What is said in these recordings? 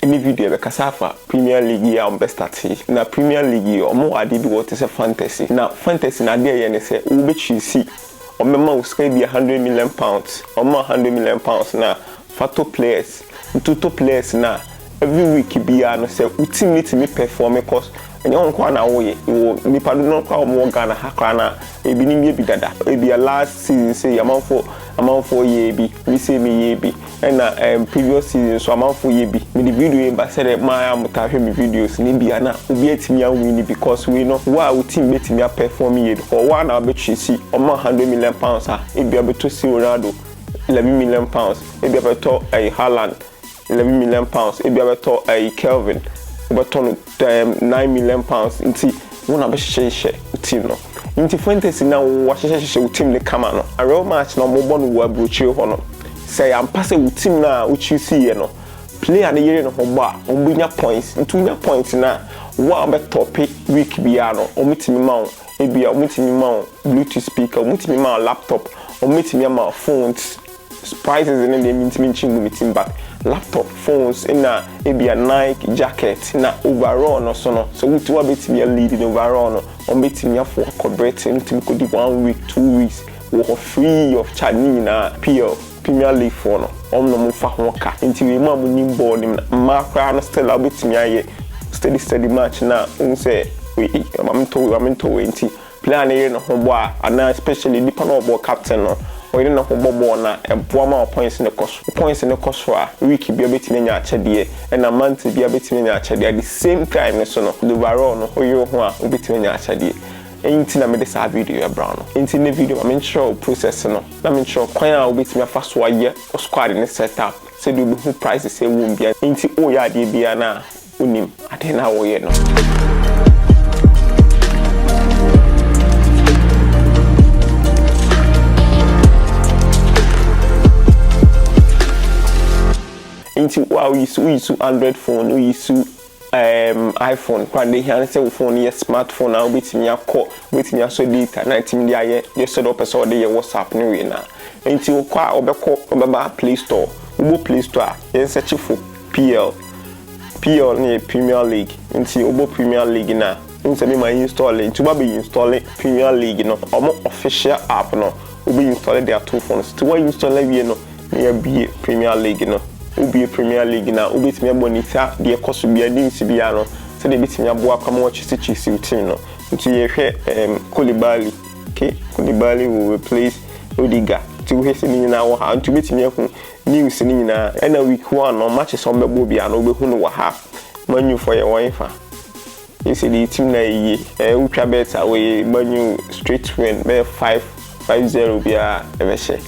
any video be kasafa Premier League ya best start na Premier League omo ade bi what is a fantasy na fantasy na dey ye say we be choose omema we sky be £100 million omo £100 million na fato players top players na every week bia no say ultimate me perform cause enye onko na wo ye nipa do no kwa omo Ghana hakra na ebi ni bi dada ebi last season say amanfo ye bi we say me ye bi and previous season so amanfo ye bi me the video e ba say my amutahwe me videos ni bia na obi atimi win because we know wa we team betimi perform ye or one na be chisi omo £100 million ebi abeto si Ronaldo £11 million ebi abeto Haaland £11 million ebi abeto Kelvin obeto £9 million nti wona be hye team no nti fantasy na wo hye team le kama no a real match na mo bonu wo abrochi ho no say am pass wo team na wo choose ye no player na yere no ho ba ombunya points ntunya points na wo be top week bia no omutimi ma wo ebia omutimi ma wo bluetooth speaker omutimi ma laptop omutimi ma phones prices in the meeting back laptop phones in a ebia Nike jacket na overall no so we to bit me lead in overall no on bit me for corporate into could 1 week 2 weeks we are free of charge na PL Premier League for no no mo fa ho ka nti we ma mo nim board ma kra na still bit me aye steady match na say we am to nti player na no ho bo a especially the panel ball captain no we don't know bobo na empoama points in the cost for a week be betimi nya achede and a month be betimi nya achede at the same time so no the overall no oyo ho a betimi nya achede enti na me dey sa video brown no enti ne video am show process no na me show kwan a betimi afa so aye squad ni setup say do who prices say won bia enti o ya de bia na unim ade na wo ye no into wow you use Android phone we use iPhone when they hear say phone your smartphone now betimi akọ so data na tim dia ye just set up so dey WhatsApp ni we na into kwa obeba Play Store ubo Play Store you search for PL ni Premier League into ubo Premier League na unse me my install into ba be install Premier League no omo official app no ubi install their two phones to what install we no near be Premier League no ubi Premier League na ubetimi abonita de ekoso bia dinsi bia no se de betimi aboa kwama watch chisi team no nti ye hwe Koulibaly will replace Odiga ti wo hese ni nyina wo ha nti betimi ehun news ni nyina ena week 1 no match so mbebo bia no obehu no wo ha Manu for your wife you see the team na yi utwa beta we Manu straight win be 5-0 bia ebehye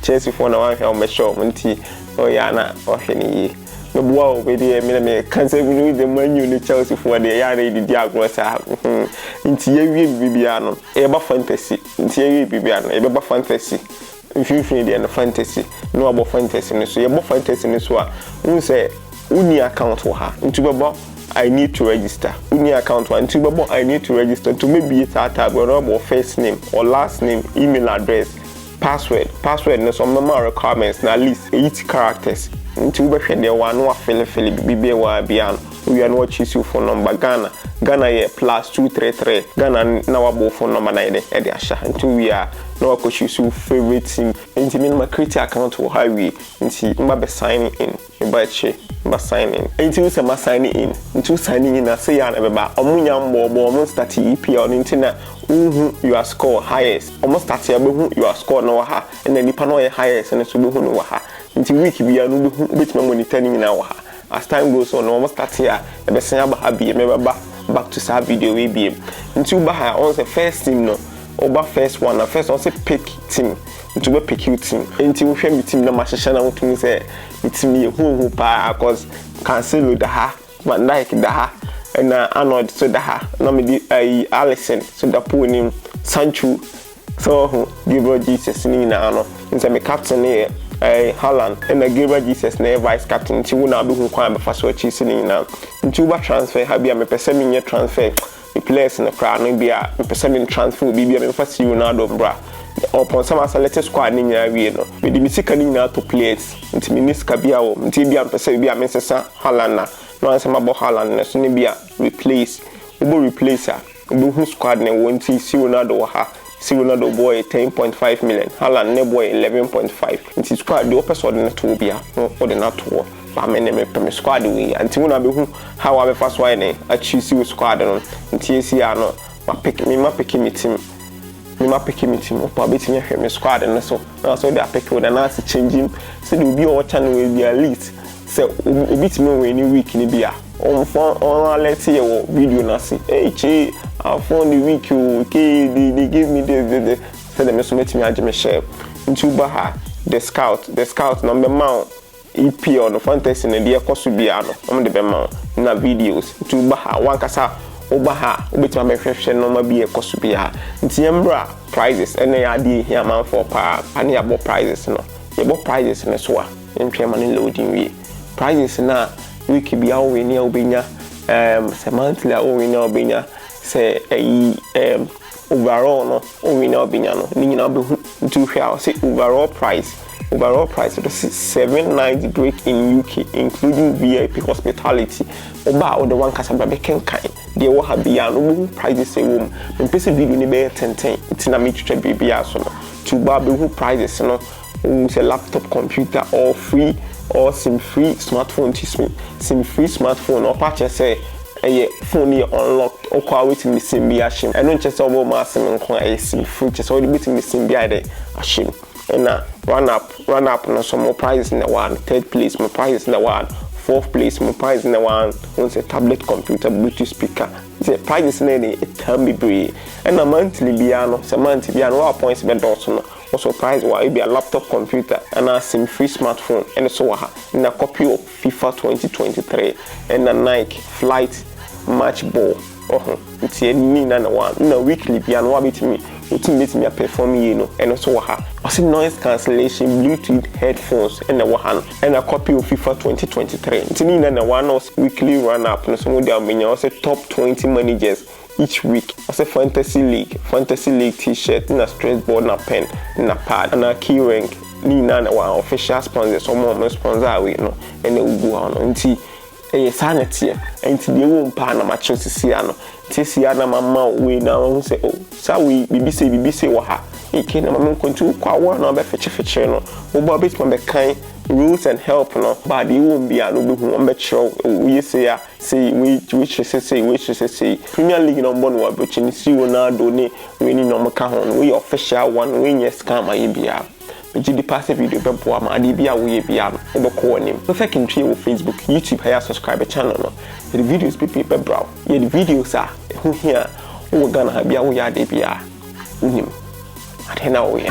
Chelsea for na wan hwe o mesho nti oh yeah na oheni no boa obedi me cancel with the Manu ni Chelsea for the yare di diagnose nti ye wie bibia no e ba fantasy nti ye wie bibia no e ba fantasy mfimfini de na fantasy no abo fantasy no so ye bo fantasy no so a unse uni account wo ha nti bebo I need to register uni account one nti bebo I need to register to maybe it tab or first name or last name email address password no some normal requirements na at least 8 characters nti we behwe de one wa fele bibia wa bia we are not choose your phone number Ghana ye +233 Ghana na wa bo phone number na e de asha nti we are no wa choose your favorite team nti minimum create account wo highway nti mba be sign in mba sign in nti we say sign in nti sign in na say ya na be ba omunya mbo omu start EPL nti na your score highest almost start ya behu your score no wa ha and then nipa no ye highest and so behu no wa ha nti week bia no behu betime monitor ni na wa ha as time goes on almost start ya e be sen aba ha bi me back to sa video we bi nti uba ha on the first team no oba first one say pick team nti we pick you team nti we hwe mi team na ma hyehye na wotumi say mi team ye hu pa cause cancel da ha Van Dijk da ha and Arnold so da ha na me di Alisson so da po nim Sancho so Gabriel Jesus ni na no nti me captain here Haaland and Gabriel Jesus na vice captain nti wo na be hu kwan be fa so achi si ni na nti wo ba transfer ha bia me pese me nye transfer the players in the crowd no bia me pese me transfer bibia me fa si Ronaldo bra upon some select squad in your way no with the musical in to players into Miniska Biao Tibia Pesa Bia Messa Halana no answer about Halan Sunibia replace replacer who squad and won't see Ronaldo ha see Ronaldo boy 10.5 million Halan ne boy 11.5 into squad the opposite order to be or the not to but me me squad we and when I be who how I be first one I choose you squad on TCR no my pick me team me ma pick me team up bit me hwe me squad and so they are pick with an answer changing so they will be all channel will be at least so bit me we any week ni bia on phone on let's see your video na see hey I found the week okay they give me the so them so met me age me share into baha the scout number mount EP on fantasy na dia koso bia no am de be ma na videos to baha one kasa obaha obetima be hwehwe no ma bia koso bia ntiembra prizes ene ya de here man for pa ani abo prizes no yebo prizes ne so a ntwe ma ne loading we prizes na week bia o we ni obenya se monthly o we ni obenya se overall no o we ni obenya no ni nyina be to hwe say overall price is 790 break in UK including VIP hospitality oba o the one kasaba be kenkan de wo ha bia no prices say wo mpese video ni be 10 itina me twetwa bibia so no to ba be who prices no say laptop computer or free or sim free smartphone sim free smartphone or purchase say phone unlocked or kwa wetin be sim bia shim eno nche say obo ma sim nko sim free che say o de betim be sim bia de ashim and run up no some more prizes in the one third place more prizes in the one fourth place more prizes in the one once a tablet computer Bluetooth speaker the prizes in any it can be brave and a monthly biano what points be also also prize why be a laptop computer and a sim free smartphone and so in a copy of FIFA 2023 and a Nike flight match ball it's a mean and one no weekly biano what bit me ultimate me perform you know and also also noise cancellation Bluetooth headphones and a copy of FIFA 2023 it's mean and one weekly run up no some of them also top 20 managers each week also fantasy league t-shirt and a stress board and a pen and a pad and a key rank Nina and one official sponsors some more sponsor we know and they will go on until sanity until they won't pan a match to Tisiana mama we now say oh sa we BBC wa ha ike na mama kontu kwa wa na be feche no obo bit ma be kan rules and help no but you won't be an obi hu be chro we say which say Premier League no bon wa be chini si Ronaldo ni we ni no maka ho we official one we yes scam ayi bia the passive video be boa ma ade bia we bia no obeko onim so fe kin twie wo Facebook YouTube haya subscribe channel no the videos be brow the videos are who here we gonna have bia we ade bia unim ade na we